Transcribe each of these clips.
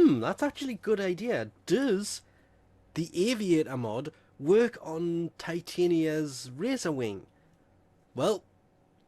That's actually a good idea. Does the Aviator mod work on Titania's Razorwing? Well,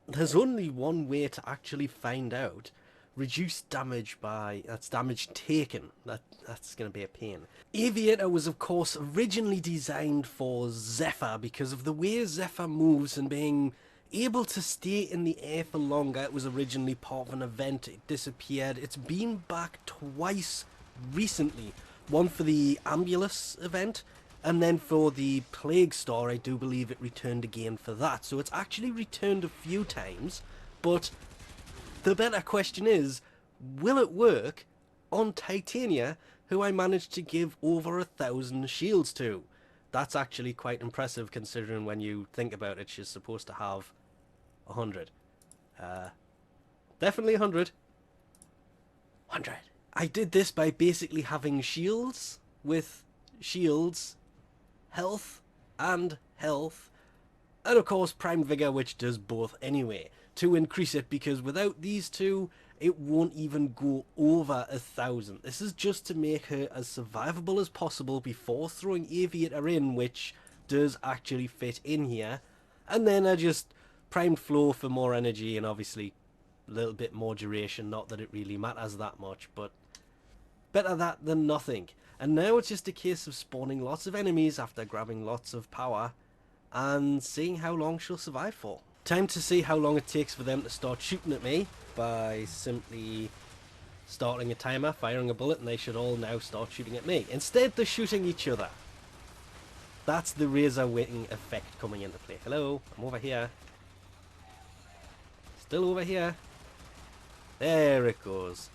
there's only one way to actually find out. Reduce damage by... that's damage taken. That's going to be a pain. Aviator was of course originally designed for Zephyr because of the way Zephyr moves and being able to stay in the air for longer. It was originally part of an event. It disappeared. It's been back twice recently. One for the Ambulance event, and then for the Plague Star, I do believe it returned again for that. So it's actually returned a few times, but the better question is, will it work on Titania, who I managed to give over 1,000 shields to? That's actually quite impressive considering when you think about it, she's supposed to have 100. Definitely 100. 100. I did this by basically having shields with shields, health and health, and of course Prime Vigor, which does both anyway, to increase it, because without these two it won't even go over 1,000. This is just to make her as survivable as possible before throwing Aviator in, which does actually fit in here, and then I just primed flow for more energy and obviously a little bit more duration. Not that it really matters that much, but better that than nothing. And now it's just a case of spawning lots of enemies after grabbing lots of power and seeing how long she'll survive for. Time to see how long it takes for them to start shooting at me by simply starting a timer, firing a bullet, and they should all now start shooting at me. Instead, they're shooting each other. That's the Razorwing effect coming into play. Hello, I'm over here. Still over here. There it goes.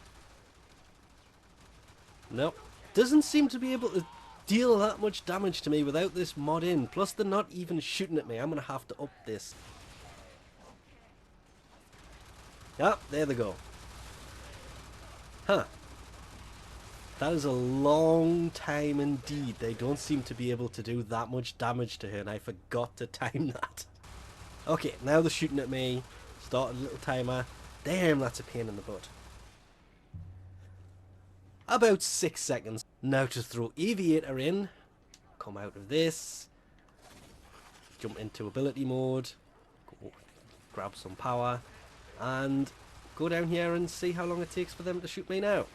Nope. Doesn't seem to be able to deal that much damage to me without this mod in. Plus, they're not even shooting at me. I'm going to have to up this. Ah, there they go. Huh. That is a long time indeed. They don't seem to be able to do that much damage to her, and I forgot to time that. Okay, now they're shooting at me. Start a little timer. Damn, that's a pain in the butt. About 6 seconds. Now to throw Aviator in. Come out of this. Jump into ability mode. Go, grab some power. And go down here and see how long it takes for them to shoot me now.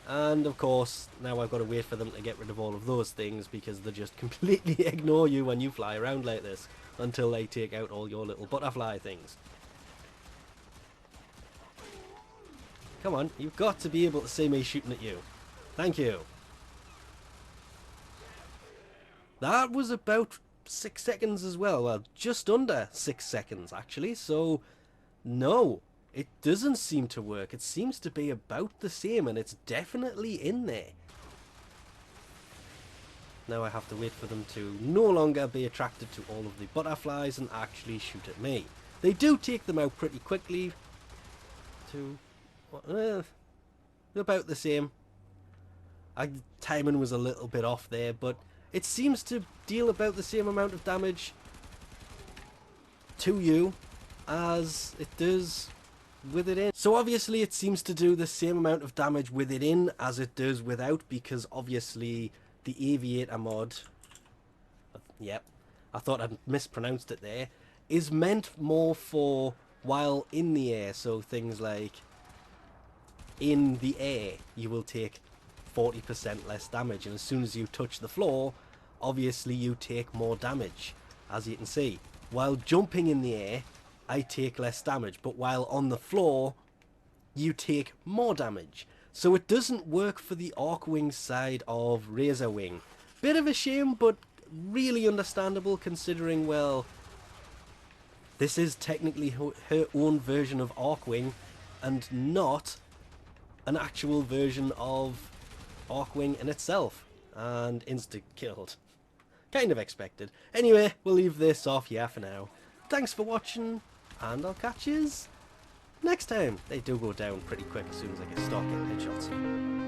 And of course, now I've got to wait for them to get rid of all of those things, because they just completely ignore you when you fly around like this until they take out all your little butterfly things. Come on, you've got to be able to see me shooting at you. Thank you. That was about 6 seconds as well. Well, just under 6 seconds actually, so no, it doesn't seem to work. It seems to be about the same, and it's definitely in there. Now I have to wait for them to no longer be attracted to all of the butterflies and actually shoot at me. They do take them out pretty quickly. About the same. Timing was a little bit off there, but it seems to deal about the same amount of damage to you as it does with it in. So obviously it seems to do the same amount of damage with it in as it does without, because obviously the Aviator mod, yep, I thought I'd mispronounced it there, is meant more for while in the air. So things like in the air you will take 40% less damage, and as soon as you touch the floor obviously you take more damage, as you can see. While jumping in the air I take less damage, but while on the floor you take more damage. So it doesn't work for the Archwing side of Razorwing. Bit of a shame, but really understandable considering, well, this is technically her own version of Archwing and not an actual version of Archwing in itself. And insta-killed. Kind of expected. Anyway, we'll leave this off here for now. Thanks for watching, and I'll catch yous next time. They do go down pretty quick as soon as I get start getting headshots.